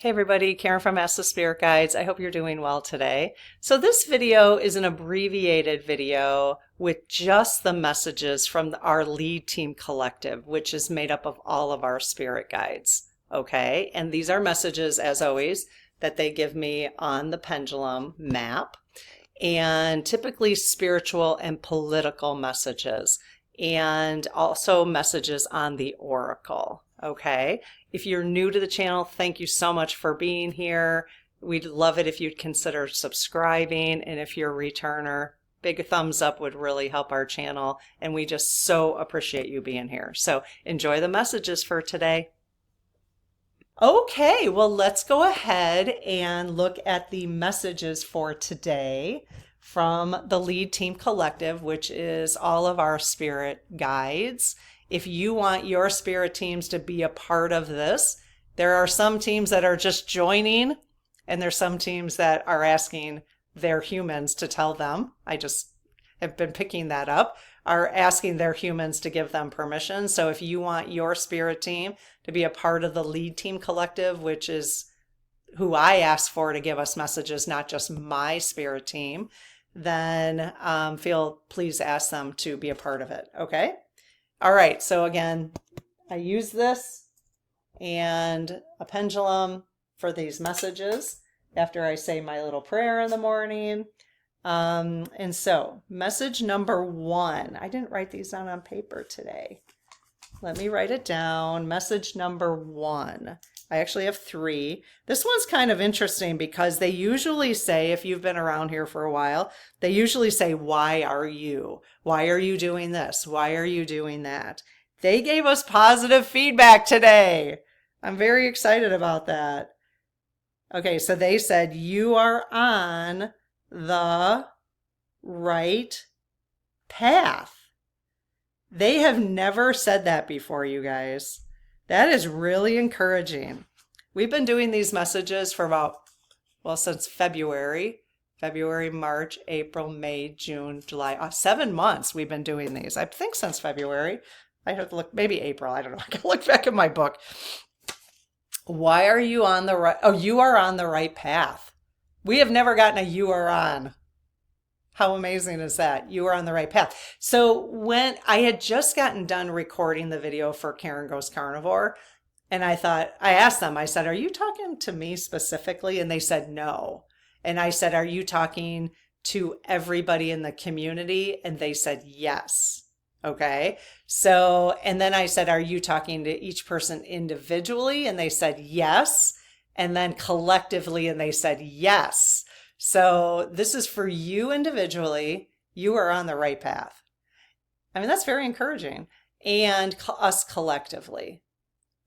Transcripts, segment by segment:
Hey everybody, Karen from Ask the Spirit Guides. I hope you're doing well today. So this video is an abbreviated video with just the messages from our lead team collective, which is made up of all of our spirit guides. Okay, and these are messages, as always, that they give me on the Pendulum map, and typically spiritual and political messages, and also messages on the Oracle. Okay, if you're new to the channel, thank you so much for being here. We'd love it if you'd consider subscribing, and if you're a returner, big thumbs up would really help our channel, and we just so appreciate you being here. So enjoy the messages for today. Okay, well, let's go ahead and look at the messages for today from the lead team collective, which is all of our spirit guides. If you want your spirit teams to be a part of this, there are some teams that are just joining, and there's some teams that are asking their humans to tell them. I just have been picking that up, are asking their humans to give them permission. So if you want your spirit team to be a part of the lead team collective, which is who I ask for to give us messages, not just my spirit team, then please ask them to be a part of it. Okay. All right, so again, I use this and a pendulum for these messages after I say my little prayer in the morning. And so message number 1, I didn't write these down on paper today. Let me write it down. Message number 1. I actually have 3. This one's kind of interesting because they usually say, if you've been around here for a while, they usually say, why are you? Why are you doing this? Why are you doing that? They gave us positive feedback today. I'm very excited about that. Okay, so they said, you are on the right path. They have never said that before, you guys. That is really encouraging. We've been doing these messages for since February, March, April, May, June, July, 7 months we've been doing these. I think since February. I have to look, maybe April, I don't know. I can look back at my book. Why are you on the right? Oh, you are on the right path. We have never gotten a you are on. How amazing is that? You are on the right path. So when I had just gotten done recording the video for Karen Goes Carnivore, and I asked them, I said, are you talking to me specifically? And they said, no. And I said, are you talking to everybody in the community? And they said, yes. Okay. So, and then I said, are you talking to each person individually? And they said, yes. And then collectively, and they said, yes. So this is for you individually. You are on the right path. I mean, that's very encouraging. And us collectively.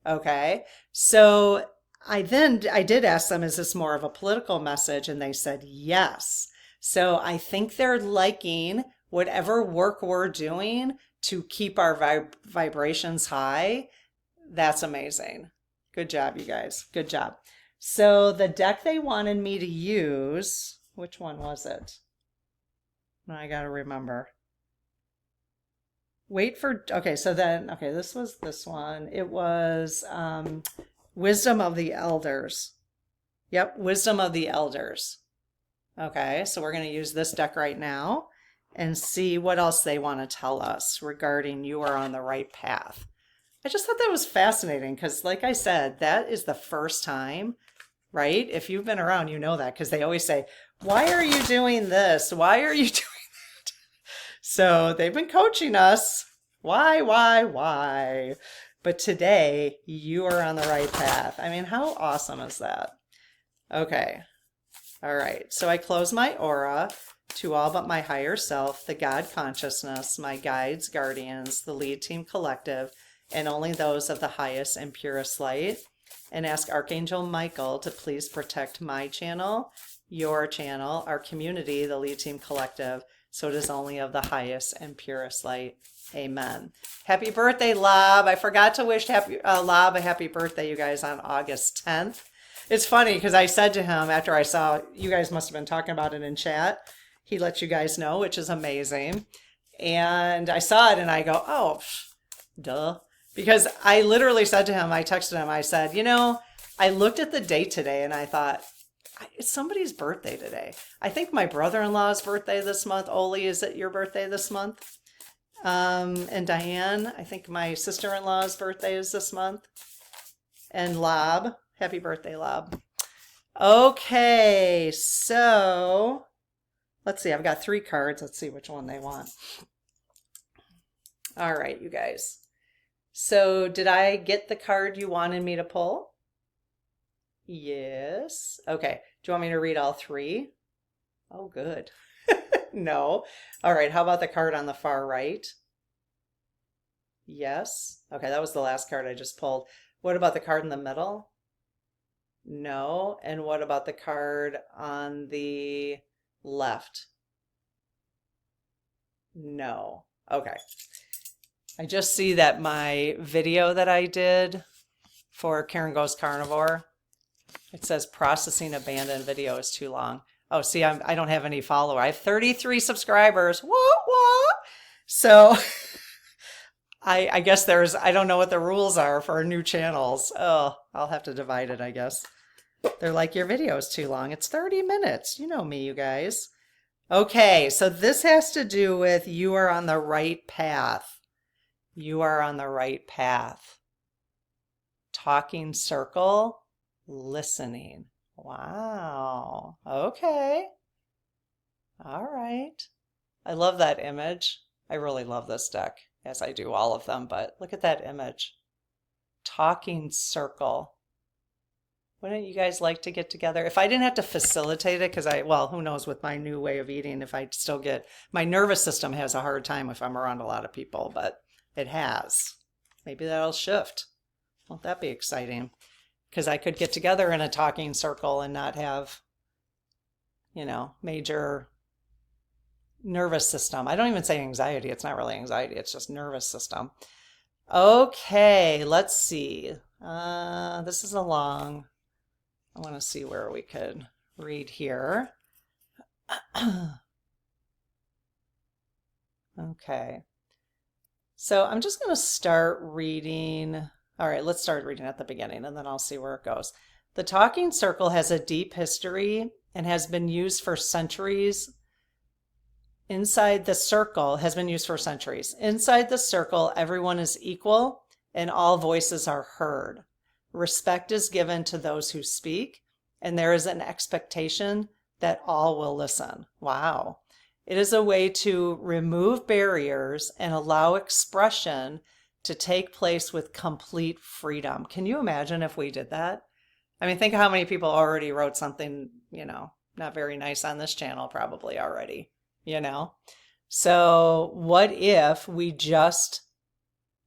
Okay. So I did ask them, is this more of a political message? And they said, yes. So I think they're liking whatever work we're doing to keep our vibrations high. That's amazing. Good job, you guys. Good job. So the deck they wanted me to use, which one was it? I got to remember. This was this one. It was Wisdom of the Elders. Yep, Wisdom of the Elders. Okay, so we're going to use this deck right now and see what else they want to tell us regarding you are on the right path. I just thought that was fascinating because, like I said, that is the first time, right? If you've been around, you know that, because they always say, why are you doing this? Why are you doing that? So they've been coaching us. Why? But today, you are on the right path. I mean, how awesome is that? Okay. All right. So I close my aura to all but my higher self, the God consciousness, my guides, guardians, the lead team collective, and only those of the highest and purest light, and ask Archangel Michael to please protect my channel, your channel, our community, the lead team collective, so it is only of the highest and purest light. Amen. Happy birthday, Lob. I forgot to wish Lob a happy birthday, you guys, on August 10th. It's funny because I said to him after I saw, you guys must have been talking about it in chat, he let you guys know, which is amazing. And I saw it and I go, oh, duh. Because I literally said to him, I texted him, I said, I looked at the date today and I thought, it's somebody's birthday today. I think my brother-in-law's birthday this month. Oli, is it your birthday this month? And Diane, I think my sister-in-law's birthday is this month. And Lob, happy birthday, Lob. Okay, so let's see. I've got 3 cards. Let's see which one they want. All right, you guys. So did I get the card you wanted me to pull? Yes. Okay. Do you want me to read all 3? Oh, good. No. All right. How about the card on the far right? Yes. Okay. That was the last card I just pulled. What about the card in the middle? No. And what about the card on the left? No. Okay. I just see that my video that I did for Karen Goes Carnivore, it says processing abandoned video is too long. Oh, see, I don't have any follower. I have 33 subscribers. What? So I guess I don't know what the rules are for new channels. Oh, I'll have to divide it, I guess. They're like, your video is too long. It's 30 minutes. You know me, you guys. Okay, so this has to do with you are on the right path. You are on the right path. Talking circle, listening. Wow. Okay. All right. I love that image. I really love this deck, as I do all of them, but look at that image. Talking circle. Wouldn't you guys like to get together? If I didn't have to facilitate it, because well, who knows with my new way of eating, if I still get, my nervous system has a hard time if I'm around a lot of people, but it has. Maybe that'll shift. Won't that be exciting? Because I could get together in a talking circle and not have, major nervous system. I don't even say anxiety. It's not really anxiety. It's just nervous system. Okay, let's see. This is a long, I want to see where we could read here. Okay. So I'm just going to start reading. All right, let's start reading at the beginning and then I'll see where it goes. The talking circle has a deep history and has been used for centuries. Inside the circle, everyone is equal and all voices are heard. Respect is given to those who speak, and there is an expectation that all will listen. Wow. It is a way to remove barriers and allow expression to take place with complete freedom. Can you imagine if we did that? I mean, think of how many people already wrote something, not very nice on this channel probably already, So what if we just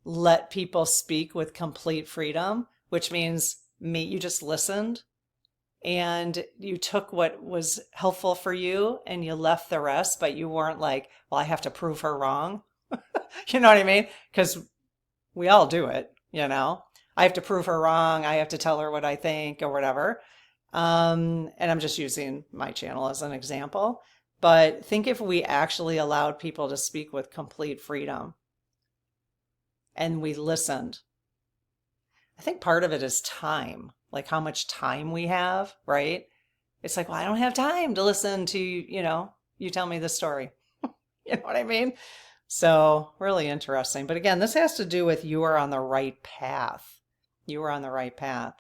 let people speak with complete freedom, which means you just listened and you took what was helpful for you and you left the rest, but you weren't like, well, I have to prove her wrong. You know what I mean? Because we all do it, I have to prove her wrong. I have to tell her what I think or whatever. And I'm just using my channel as an example. But think if we actually allowed people to speak with complete freedom and we listened. I think part of it is time, like how much time we have, right? It's like, well, I don't have time to listen to, you tell me the story. You know what I mean? So really interesting. But again, this has to do with you are on the right path. You are on the right path.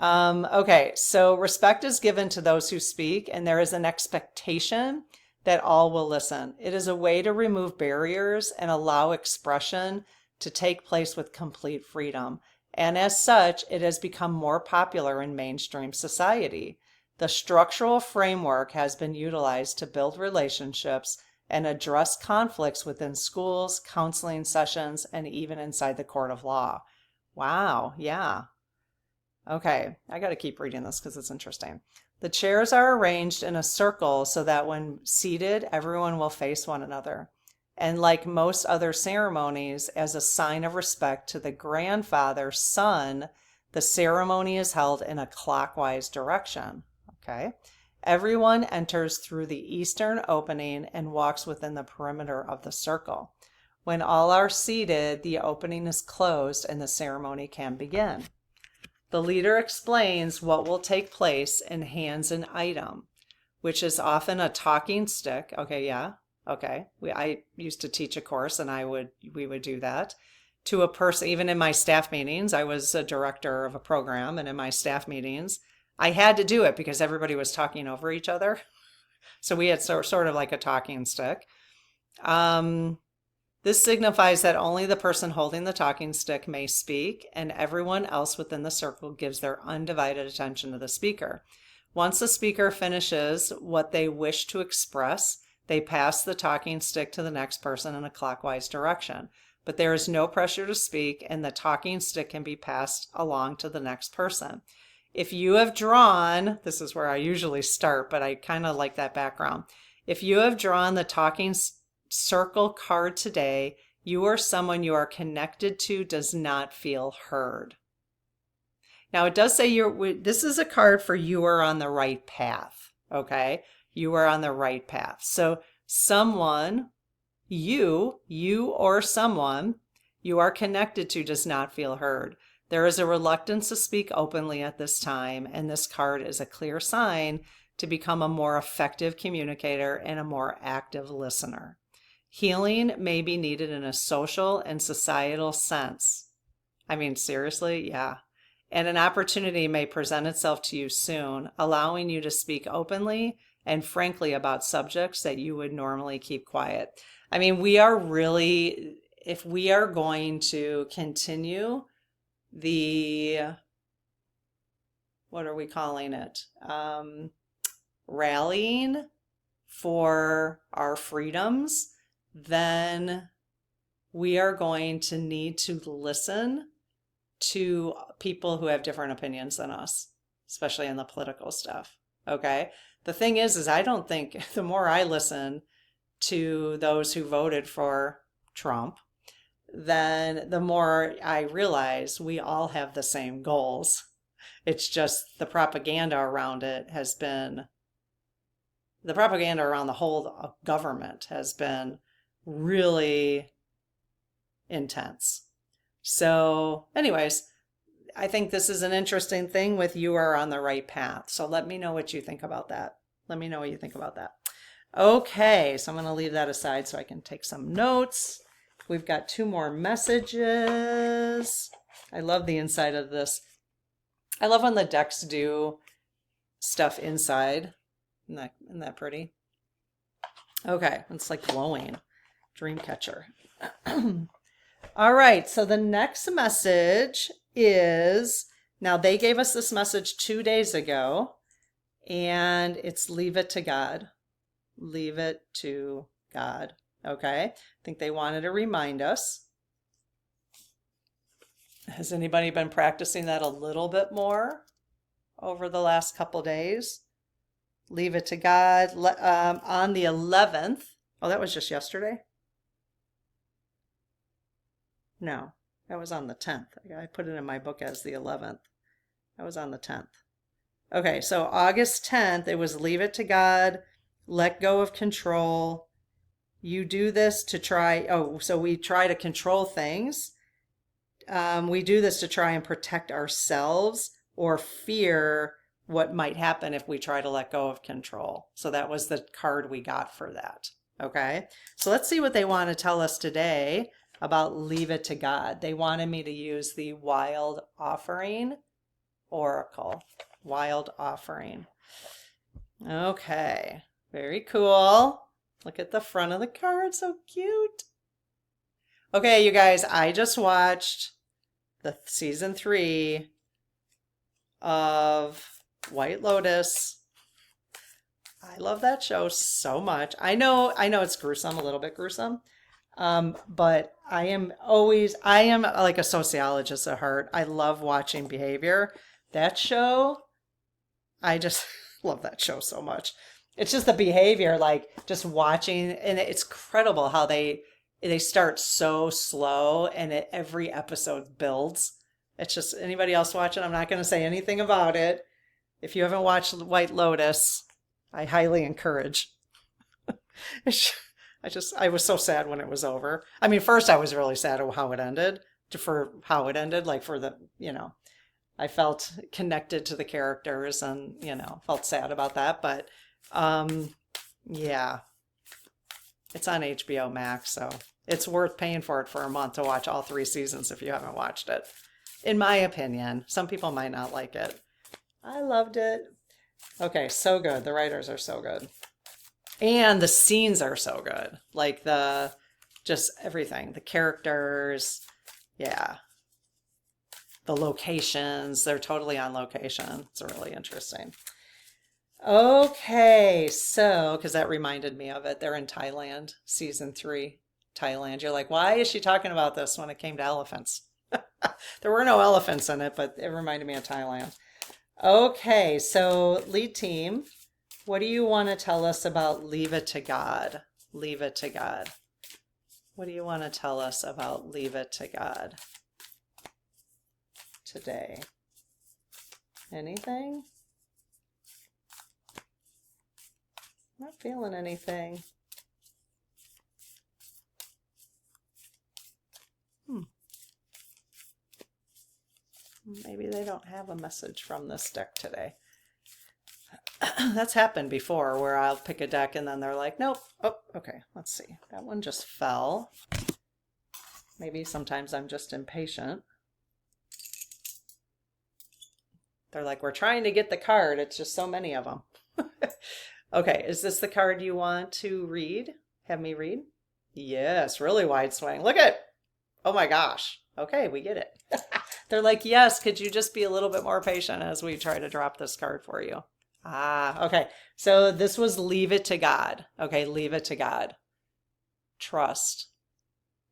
Okay, so respect is given to those who speak, and there is an expectation that all will listen. It is a way to remove barriers and allow expression to take place with complete freedom. And as such, it has become more popular in mainstream society. The structural framework has been utilized to build relationships and address conflicts within schools, counseling sessions, and even inside the court of law. Wow, yeah. Okay, I got to keep reading this because it's interesting. The chairs are arranged in a circle so that when seated, everyone will face one another. And like most other ceremonies, as a sign of respect to the grandfather's son, the ceremony is held in a clockwise direction. Okay. Everyone enters through the eastern opening and walks within the perimeter of the circle. When all are seated, the opening is closed and the ceremony can begin. The leader explains what will take place and hands an item, which is often a talking stick. Okay, yeah, okay. I used to teach a course and we would do that to a person. Even in my staff meetings, I was a director of a program, and in my staff meetings, I had to do it because everybody was talking over each other. So we had sort of like a talking stick. This signifies that only the person holding the talking stick may speak, and everyone else within the circle gives their undivided attention to the speaker. Once the speaker finishes what they wish to express, they pass the talking stick to the next person in a clockwise direction. But there is no pressure to speak, and the talking stick can be passed along to the next person. If you have drawn, this is where I usually start, but I kind of like that background. If you have drawn the talking circle card today, you or someone you are connected to does not feel heard. Now it does say this is a card for you are on the right path. Okay, you are on the right path. So someone, you or someone you are connected to does not feel heard. There is a reluctance to speak openly at this time, and this card is a clear sign to become a more effective communicator and a more active listener. Healing may be needed in a social and societal sense. I mean, seriously, yeah. And an opportunity may present itself to you soon, allowing you to speak openly and frankly about subjects that you would normally keep quiet. I mean, if we are going to continue what are we calling it? Rallying for our freedoms, then we are going to need to listen to people who have different opinions than us, especially in the political stuff. Okay. The thing is I don't think the more I listen to those who voted for Trump, then the more I realize we all have the same goals. It's just the propaganda around the propaganda around the whole government has been really intense. So anyways, I think this is an interesting thing with you are on the right path. So let me know what you think about that. Let me know what you think about that. Okay, so I'm going to leave that aside so I can take some notes. We've got 2 more messages. I love the inside of this. I love when the decks do stuff inside. Isn't that pretty? Okay, it's like glowing. Dreamcatcher. All right, so the next message is, now they gave us this message 2 days ago, and it's leave it to God. Leave it to God. Okay, I think they wanted to remind us. Has anybody been practicing that a little bit more over the last couple days? Leave it to God. On the 11th. Oh, that was just yesterday? No, that was on the 10th. I put it in my book as the 11th. That was on the 10th. Okay, so August 10th, it was leave it to God, let go of control. You do this to try, so we try to control things. We do this to try and protect ourselves or fear what might happen if we try to let go of control. So that was the card we got for that. Okay, so let's see what they want to tell us today about leave it to God. They wanted me to use the Wild Offering Oracle. Wild Offering. Okay, very cool. Look at the front of the card, so cute. Okay, you guys, I just watched the season 3 of White Lotus. I love that show so much. I know it's gruesome, a little bit gruesome. But I am like a sociologist at heart. I love watching behavior. That show, I just love that show so much. It's just the behavior, like just watching, and it's incredible how they start so slow and every episode builds. It's just, anybody else watching, I'm not going to say anything about it. If you haven't watched White Lotus, I highly encourage. I was so sad when it was over. I mean, first I was really sad at how it ended, like for the, I felt connected to the characters and, felt sad about that. But yeah, it's on HBO Max, so it's worth paying for it for a month to watch all 3 seasons if you haven't watched it. In my opinion, some people might not like it. I loved it. Okay, so good. The writers are so good. And the scenes are so good. Like just everything. The characters, yeah. The locations, they're totally on location. It's really interesting. Okay, so, because that reminded me of it. They're in Thailand, season 3, Thailand. You're like, why is she talking about this when it came to elephants? There were no elephants in it, but it reminded me of Thailand. Okay, so lead team, what do you want to tell us about Leave It to God? Leave It to God. What do you want to tell us about Leave It to God today? Anything? Not feeling anything. Maybe they don't have a message from this deck today. That's happened before where I'll pick a deck and then they're like, nope. Oh, okay, let's see. That one just fell. Maybe sometimes I'm just impatient. They're like, we're trying to get the card. It's just so many of them. Okay, is this the card you want to read? Have me read? Yes, really wide swing. Look at it. Oh my gosh. Okay, we get it. They're like, yes, could you just be a little bit more patient as we try to drop this card for you? Ah, okay. So this was Leave It to God. Okay, leave it to God. Trust.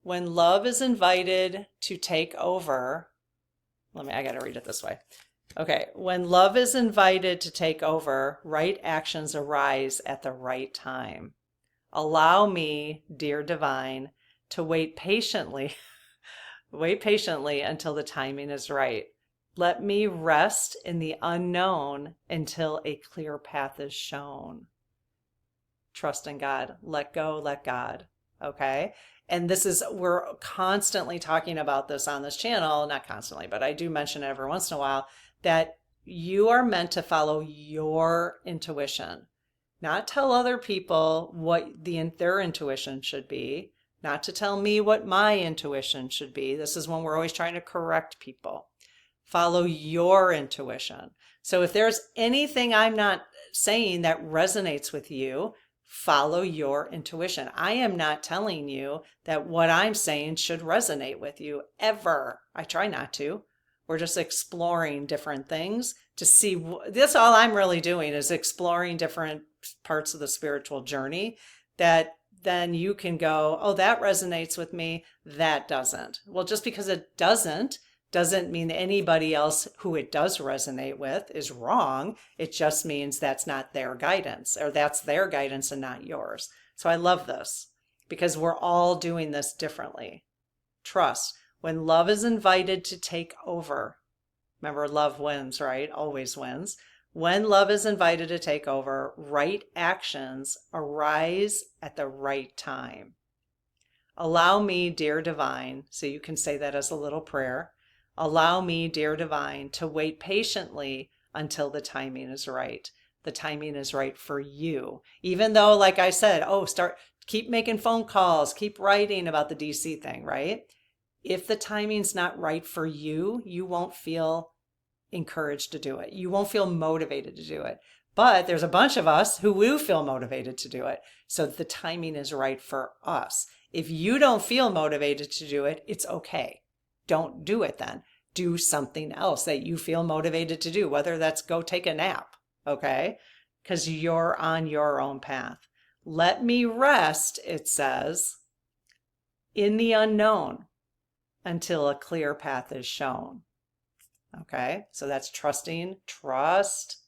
When love is invited to take over, I got to read it this way. Okay, when love is invited to take over, right actions arise at the right time. Allow me, dear divine, to wait patiently until the timing is right. Let me rest in the unknown until a clear path is shown. Trust in God. Let go, let God. Okay? And we're constantly talking about this on this channel, not constantly, but I do mention it every once in a while, that you are meant to follow your intuition, not tell other people what their intuition should be, not to tell me what my intuition should be. This is when we're always trying to correct people. Follow your intuition. So if there's anything I'm not saying that resonates with you, follow your intuition. I am not telling you that what I'm saying should resonate with you ever. I try not to. We're just exploring different things to see. That's all I'm really doing is exploring different parts of the spiritual journey that then you can go, oh, that resonates with me. That doesn't. Well, just because it doesn't mean anybody else who it does resonate with is wrong. It just means that's not their guidance, or that's their guidance and not yours. So I love this because we're all doing this differently. Trust. When love is invited to take over, remember, love wins, right? Always wins. When love is invited to take over, right actions arise at the right time. Allow me, dear divine, so you can say that as a little prayer. Allow me, dear divine, to wait patiently until the timing is right. The timing is right for you. Even though, like I said, keep making phone calls, keep writing about the DC thing, right? If the timing's not right for you, you won't feel encouraged to do it. You won't feel motivated to do it. But there's a bunch of us who will feel motivated to do it. So the timing is right for us. If you don't feel motivated to do it, it's okay. Don't do it then. Do something else that you feel motivated to do, whether that's go take a nap, okay? Because you're on your own path. Let me rest, it says, in the unknown until a clear path is shown. Okay, so that's trusting. Trust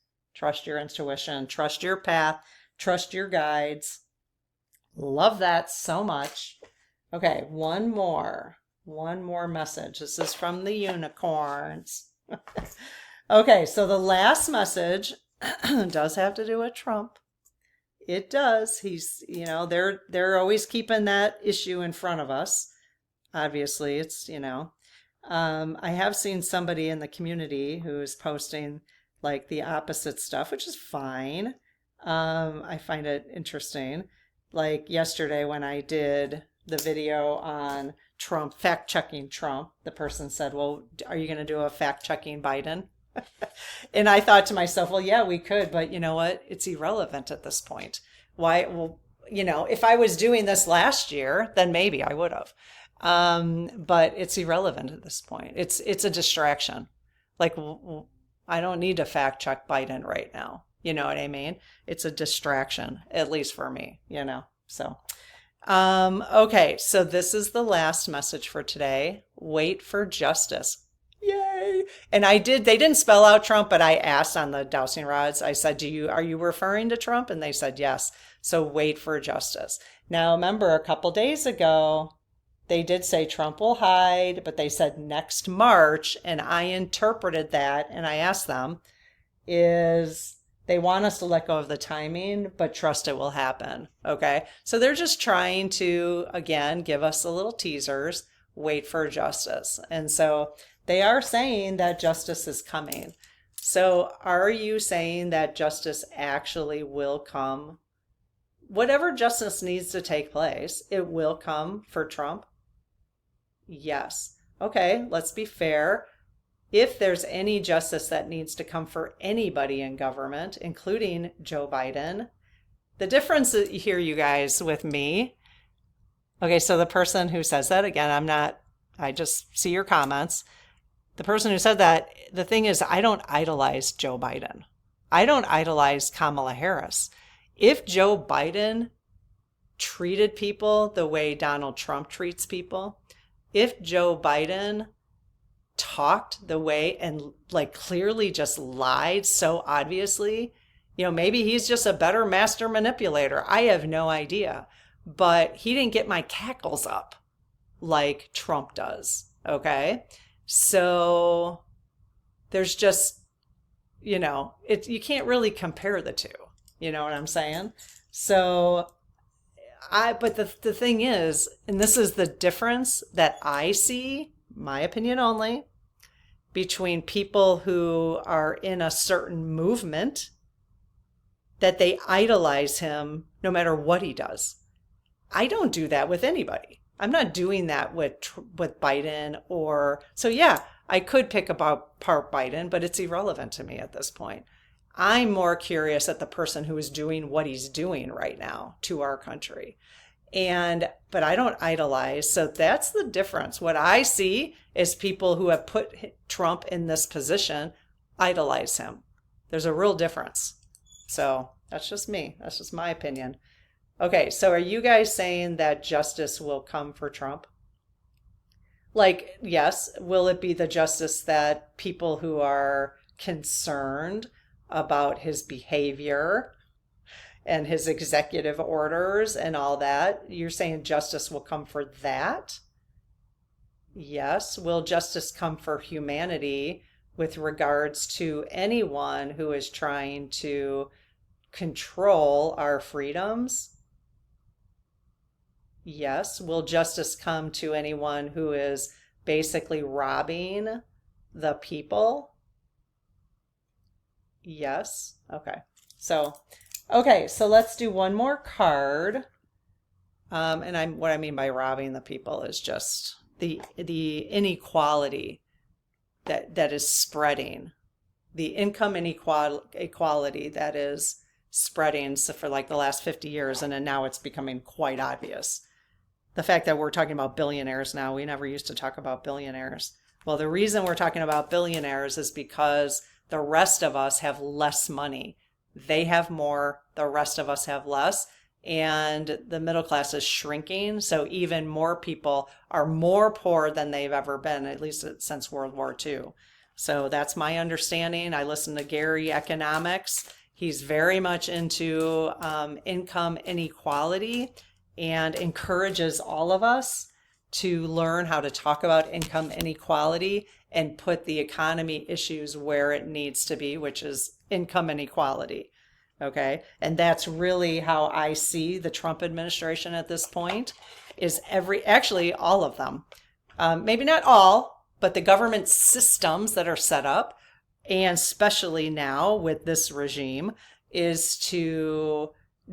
your intuition, trust your path, trust your guides. Love that so much. Okay, one more message. This is from the unicorns. Okay, so the last message does have to do with Trump. It does. He's, they're always keeping that issue in front of us. Obviously, it's, I have seen somebody in the community who's posting like the opposite stuff, which is fine. I find it interesting. Like yesterday when I did the video on Trump, fact checking Trump, the person said, well, are you going to do a fact checking Biden? And I thought to myself, well, yeah, we could, but you know what? It's irrelevant at this point. Why? Well, if I was doing this last year, then maybe I would have. But it's irrelevant at this point. It's a distraction. Like, I don't need to fact check Biden right now. You know what I mean? It's a distraction, at least for me, So, okay. So this is the last message for today. Wait for justice. Yay. And they didn't spell out Trump, but I asked on the dowsing rods, I said, are you referring to Trump? And they said, yes. So wait for justice. Now, remember a couple days ago, they did say Trump will hide, but they said next March. And I interpreted that and I asked them, is they want us to let go of the timing, but trust it will happen. Okay. So they're just trying to, again, give us a little teasers, wait for justice. And so they are saying that justice is coming. So are you saying that justice actually will come? Whatever justice needs to take place, it will come for Trump? Yes. Okay, let's be fair. If there's any justice that needs to come for anybody in government, including Joe Biden, the difference here, you guys, with me, okay, so the person who says that, again, I just see your comments. The person who said that, the thing is, I don't idolize Joe Biden. I don't idolize Kamala Harris. If Joe Biden treated people the way Donald Trump treats people, if Joe Biden talked the way and like clearly just lied so obviously, maybe he's just a better master manipulator. I have no idea, but he didn't get my cackles up like Trump does. Okay. So there's just, you can't really compare the two. You know what I'm saying? So but the thing is, and this is the difference that I see, my opinion only, between people who are in a certain movement, that they idolize him no matter what he does. I don't do that with anybody. I'm not doing that with Biden so yeah, I could pick apart Biden, but it's irrelevant to me at this point. I'm more curious at the person who is doing what he's doing right now to our country. But I don't idolize. So that's the difference. What I see is people who have put Trump in this position idolize him. There's a real difference. So that's just me. That's just my opinion. Okay, so are you guys saying that justice will come for Trump? Like, yes, will it be the justice that people who are concerned about his behavior and his executive orders and all that, you're saying justice will come for that? Yes. Will justice come for humanity with regards to anyone who is trying to control our freedoms? Yes. Will justice come to anyone who is basically robbing the people? Yes. Okay. So let's do one more card. What I mean by robbing the people is just the inequality that is spreading, the income inequality that is spreading for like the last 50 years, and then now it's becoming quite obvious. The fact that we're talking about billionaires now, we never used to talk about billionaires. Well, the reason we're talking about billionaires is because the rest of us have less money. They have more, the rest of us have less, and the middle class is shrinking. So even more people are more poor than they've ever been, at least since World War II. So that's my understanding. I listen to Gary Economics. He's very much into income inequality and encourages all of us to learn how to talk about income inequality and put the economy issues where it needs to be, which is income inequality. Okay. And that's really how I see the Trump administration at this point, is actually all of them. Maybe not all, But the government systems that are set up, and especially now with this regime, is to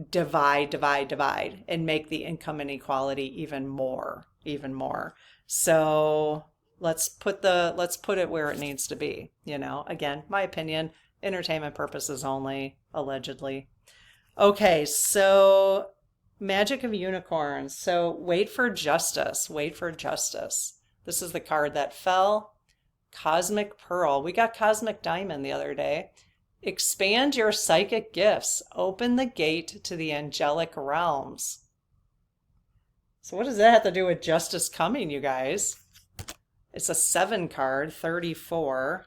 divide, divide, divide, and make the income inequality even more, even more. So let's put it where it needs to be. You know, again, my opinion, entertainment purposes only, allegedly. Okay, so magic of unicorns. So wait for justice. Wait for justice. This is the card that fell. Cosmic Pearl. We got Cosmic Diamond the other day. Expand your psychic gifts. Open the gate to the angelic realms. So what does that have to do with justice coming, you guys? It's a 7 card, 34.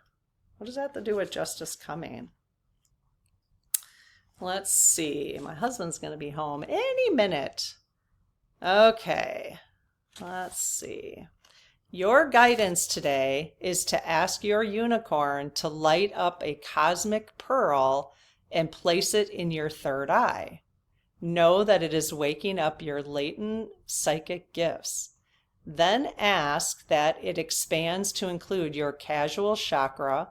What does that have to do with justice coming? Let's see. My husband's going to be home any minute. Okay. Let's see. Your guidance today is to ask your unicorn to light up a cosmic pearl and place it in your third eye. Know that it is waking up your latent psychic gifts. Then ask that it expands to include your casual chakra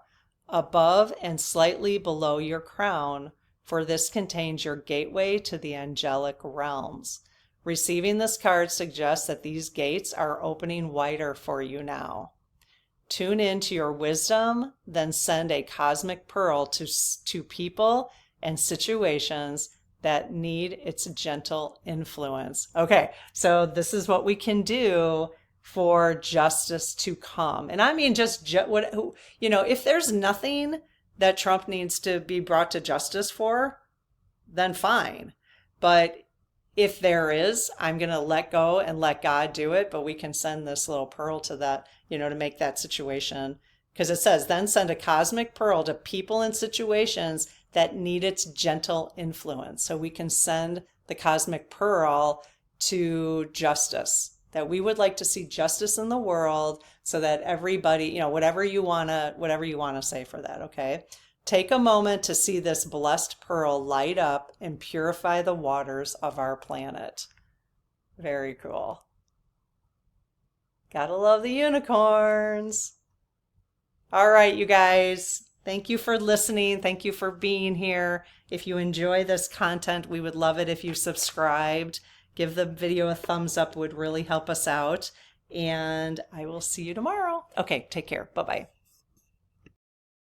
above and slightly below your crown, for this contains your gateway to the angelic realms. Receiving this card suggests that these gates are opening wider for you now. Tune in to your wisdom, then send a cosmic pearl to people and situations that need its gentle influence. Okay, so this is what we can do for justice to come. And I mean just if there's nothing that Trump needs to be brought to justice for, then fine. But if there is, I'm going to let go and let God do it. But we can send this little pearl to that, to make that situation. Because it says, then send a cosmic pearl to people and situations that need its gentle influence. So we can send the cosmic pearl to justice. That we would like to see justice in the world, so that everybody, whatever you wanna say for that, okay? Take a moment to see this blessed pearl light up and purify the waters of our planet. Very cool. Gotta love the unicorns. All right, you guys. Thank you for listening. Thank you for being here. If you enjoy this content, we would love it if you subscribed. Give the video a thumbs up, would really help us out. And I will see you tomorrow. Okay, take care. Bye-bye.